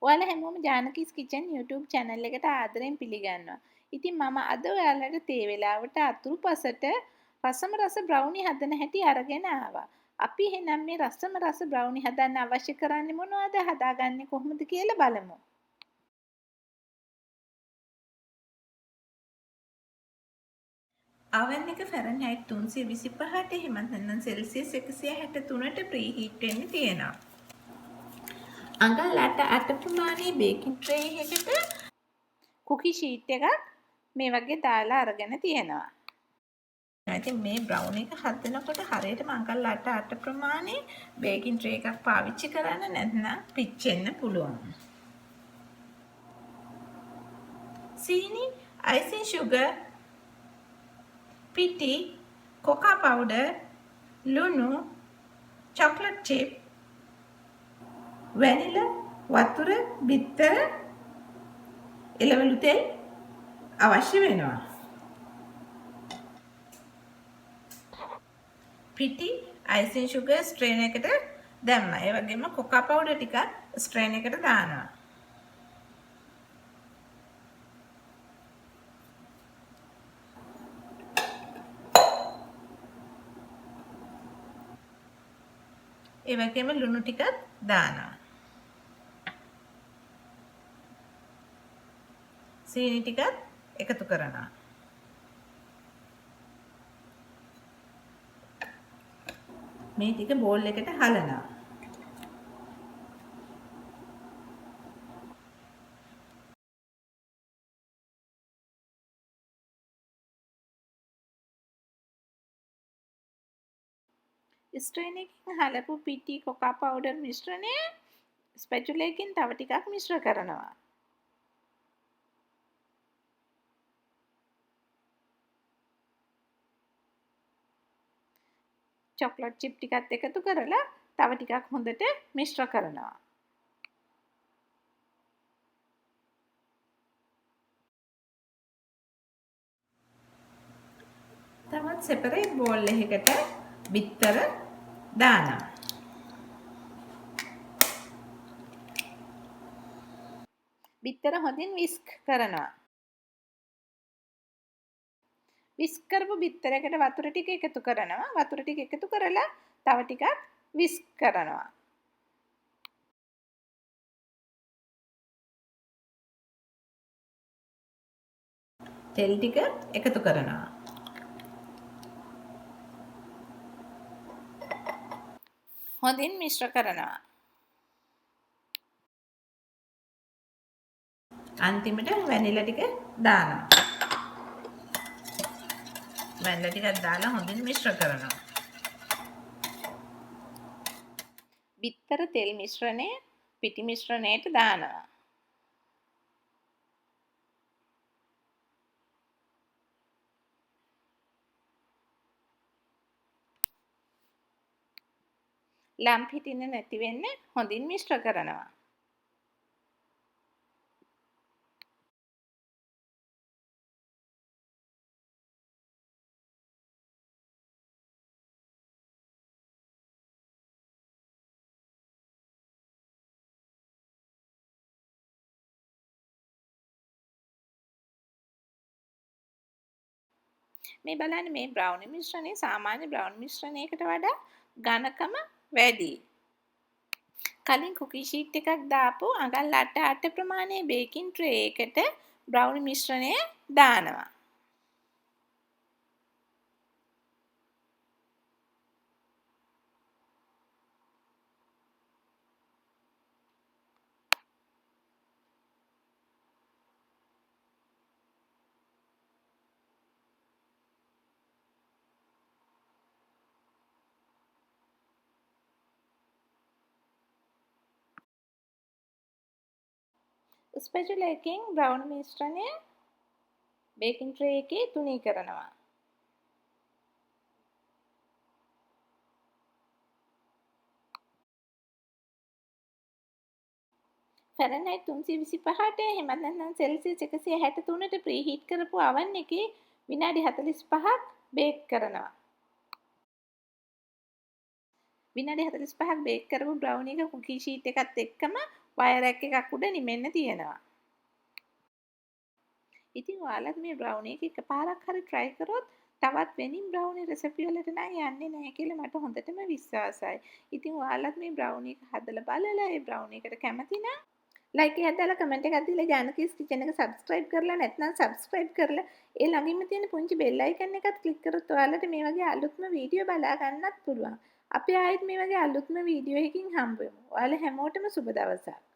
ඔයාලා හැමෝම ජානකීස් kitchen YouTube channel එකට ආදරෙන් පිළිගන්නවා. ඉතින් මම අද ඔයාලට තේ වේලාවට අතුරුපසට රසම රස බ්‍රවුනි හදන හැටි අරගෙන ආවා. අපි එහෙනම් මේ රසම රස බ්‍රවුනි හදන්න අවශ්‍ය කරන්නේ මොනවද? හදාගන්නේ කොහොමද කියලා බලමු. oven එක ෆැරන්හයිට් 325ට එහෙම නැත්නම් සෙල්සියස් 163ට ප්‍රීහීට් වෙන්න තියෙනවා. අඟල් 8 ප්‍රමාණයේ බේකින් ට්‍රේ එකකට කුකි ෂීට් එකක් මේ වගේ දාලා අරගෙන තියෙනවා. ඉතින් මේ බ්‍රවුනි එක හදනකොට හරියටම අඟල් 8 ප්‍රමාණයේ බේකින් ට්‍රේ එකක් පාවිච්චි කරන්න නැත්නම් පිච්චෙන්න පුළුවන්. සීනි, icing sugar, පිටි, coca powder, ලුණු, chocolate chip, vanilla, වතුර, බිත්තර, එළවලු තෙල් අවශ්‍ය වෙනවා. පිටි icing sugar ස්ට්‍රේන් එකට දැම්මා. ඒ වගේම coca powder ටිකක් ස්ට්‍රේන් එකට දානවා. ඒ වගේම ලුණු ටිකක් දානවා. සීනි ටිකක් එකතු කරනවා. මේ ටික බෝල් එකට හලනවා. ස්ට්‍රේන් එකකින් හලපු පිටි කොකා පවුඩර් මිශ්‍රණය ස්පැචුලා එකකින් තව ටිකක් මිශ්‍ර කරනවා. චොක්ලට් චිප් ටිකත් එකතු කරලා තව ටිකක් හොඳට මිශ්‍ර කරනවා. තවත් සෙපරේට් බෝල් එකකට බිත්තර දානවා. බිත්තර හොඳින් විස්ක් කරනවා. විස්ක් කරපු බිත්තරයකට වතුර ටික එකතු කරනවා. වතුර ටික එකතු කරලා තව ටිකක් විස්ක් කරනවා. තෙල් ටික එකතු කරනවා. හොඳින් මිශ්‍ර කරනවා. අන්තිමට වැනිලා ටික දානවා. වැනිලා ටිකක් දාලා හොඳින් මිශ්‍ර කරනවා. බිත්තර තෙල් මිශ්‍රණය පිටි මිශ්‍රණයට දානවා. ලම්ප හිටින්න නැති වෙන්න හොඳින් මිශ්‍ර කරනවා. මේ බලන්න මේ බ්‍රවුනි මිශ්‍රණය සාමාන්‍ය බ්‍රවුනි මිශ්‍රණයකට වඩා ඝනකම වැඩි. කලින් කුකි ෂීට් එකක් දාපු අඟල් 8 ප්‍රමාණයේ බේකින් ට්‍රේ එකට බ්‍රවුනි මිශ්‍රණය දානවා. ස්පැචුලා එකකින් බ්‍රවුනි මිශ්‍රණය බේකින් ට්‍රේ එකේ තුනී කරනවා. ෆැරන්හයිට් 325ට එහෙම නැත්නම් සෙල්සියස් 163ට ප්‍රීහීට් කරපු oven එකේ විනාඩි 45ක් බේක් කරනවා. විනාඩි 45ක් බේක් කරපු බ්‍රවුනි එක කුකි ෂීට් එකත් එක්කම වයර් එකක් උඩ නිමෙන්න තියෙනවා. ඉතින් ඔයාලත් මේ බ්‍රවුනි එක එකපාරක් හරි try කරොත් තවත් වෙනින් බ්‍රවුනි රෙසිපි වලට නම් යන්නේ නැහැ කියලා මට හොඳටම විශ්වාසයි. ඉතින් ඔයාලත් මේ බ්‍රවුනි එක හදලා බලලා ඒ බ්‍රවුනි එකට කැමති නම් ලයික් එකක් දාලා කමෙන්ට් එකක් දීලා ජානකීස් කිචන් එක subscribe කරලා නැත්නම් subscribe කරලා ඒ ළඟින්ම තියෙන පුංචි bell icon එකත් click කරොත් ඔයාලට මේ වගේ අලුත්ම වීඩියෝ බලා ගන්නත් පුළුවන්. අපි ආයෙත් මේ වගේ අලුත්ම වීඩියෝ එකකින් හම්බ වෙමු. ඔයාලා හැමෝටම සුබ දවසක්.